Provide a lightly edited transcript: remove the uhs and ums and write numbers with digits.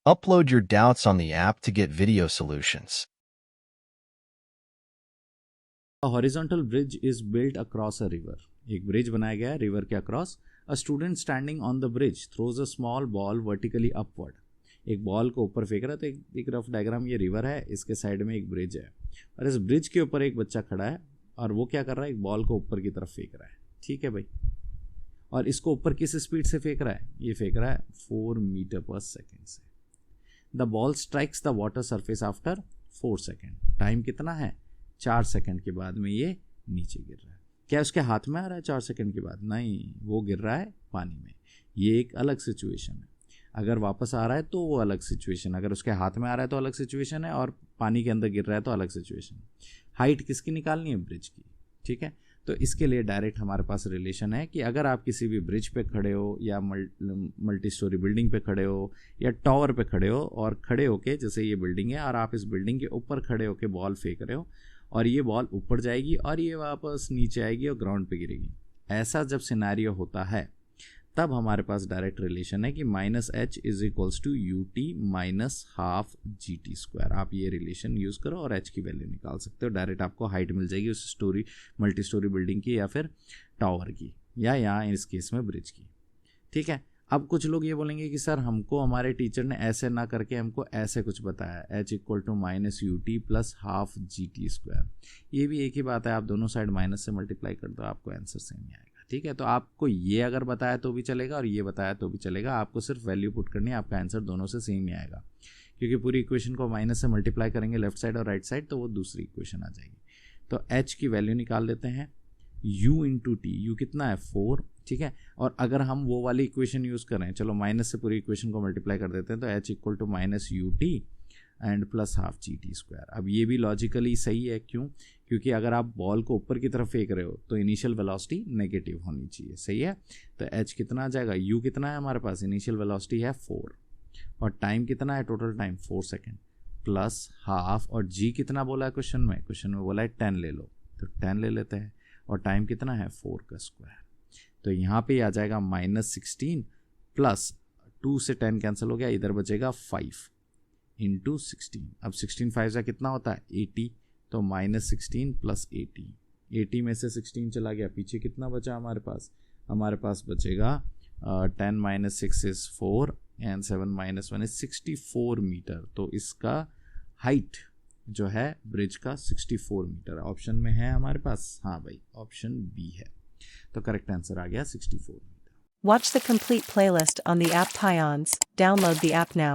Upload your doubts on the app to get video solutions. A horizontal bridge is built across a river. एक bridge बनाया गया है river के across. A student standing on the bridge throws a small ball vertically upward. एक ball को ऊपर फेंक रहा है. तो एक रफ डायग्राम, ये रिवर है, इसके साइड में एक ब्रिज है और इस ब्रिज के ऊपर एक बच्चा खड़ा है और वो क्या कर रहा है, एक बॉल को ऊपर की तरफ फेंक रहा है. ठीक है भाई. और इसको ऊपर किस स्पीड से फेंक रहा है, ये फेंक रहा है 4 मीटर पर सेकेंड से. The ball strikes the water surface after 4 second. Time कितना है, 4 सेकेंड के बाद में ये नीचे गिर रहा है. क्या उसके हाथ में आ रहा है 4 सेकेंड के बाद? नहीं, वो गिर रहा है पानी में. ये एक अलग सिचुएशन है. अगर वापस आ रहा है तो वो अलग सिचुएशन, अगर उसके हाथ में आ रहा है तो अलग सिचुएशन है, और पानी के अंदर गिर रहा है तो अलग सिचुएशन. हाइट किसकी निकालनी है, ब्रिज की. ठीक है. तो इसके लिए डायरेक्ट हमारे पास रिलेशन है कि अगर आप किसी भी ब्रिज पे खड़े हो या मल्टी स्टोरी बिल्डिंग पे खड़े हो या टावर पे खड़े हो, और खड़े होके, जैसे ये बिल्डिंग है और आप इस बिल्डिंग के ऊपर खड़े होके बॉल फेंक रहे हो और ये बॉल ऊपर जाएगी और ये वापस नीचे आएगी और ग्राउंड पे गिरेगी. ऐसा जब सिनेरियो होता है तब हमारे पास डायरेक्ट रिलेशन है कि -h is equals to ut minus half GT². आप ये रिलेशन यूज़ करो और h की वैल्यू निकाल सकते हो. डायरेक्ट आपको हाइट मिल जाएगी उस मल्टी स्टोरी बिल्डिंग की या फिर टावर की, या यहाँ इस केस में ब्रिज की. ठीक है. अब कुछ लोग ये बोलेंगे कि सर हमको हमारे टीचर ने ऐसे ना करके हमको ऐसे कुछ बताया, h equal to -ut plus half GT². ये भी एक ही बात है, आप दोनों साइड माइनस से मल्टीप्लाई कर दो, आपको आंसर सेम ही आएगा. ठीक है. तो आपको ये अगर बताया तो भी चलेगा और ये बताया तो भी चलेगा, आपको सिर्फ वैल्यू पुट करनी है, आपका आंसर दोनों से सेम ही आएगा. क्योंकि पूरी इक्वेशन को माइनस से मल्टीप्लाई करेंगे लेफ्ट साइड और राइट साइड, तो वो दूसरी इक्वेशन आ जाएगी. तो h की वैल्यू निकाल लेते हैं, u इंटू टी. यू कितना है, 4. ठीक है. और अगर हम वो वाली इक्वेशन यूज़ करें, चलो माइनस से पूरी इक्वेशन को मल्टीप्लाई कर देते हैं, तो h equal to -ut and plus half GT². अब ये भी लॉजिकली सही है. क्यों? क्योंकि अगर आप बॉल को ऊपर की तरफ फेंक रहे हो तो इनिशियल वेलोसिटी नेगेटिव होनी चाहिए. सही है. तो h कितना आ जाएगा, u कितना है हमारे पास, इनिशियल वेलोसिटी है 4 और टाइम कितना है, total time 4 second plus half, और g कितना बोला है क्वेश्चन में बोला है 10 ले लो, तो 10 ले लेते हैं, और टाइम कितना है 4 का स्क्वायर. तो यहाँ पे आ जाएगा -16 प्लस 2 से 10 कैंसिल हो गया, इधर बचेगा 5 इंटू 16. अब 16 5 का कितना होता है, 80. तो -16 प्लस 80. 80 में से 16 चला गया, पीछे कितना बचा हमारे पास बचेगा 10 - 6 इज 4 एंड 7 - 1 इज 64 मीटर. तो इसका हाइट जो है ब्रिज का 64 मीटर ऑप्शन में है हमारे पास. हाँ भाई, ऑप्शन बी है. तो करेक्ट आंसर आ गया 64 metre. Watch the complete playlist on the app Pions. Download the app now.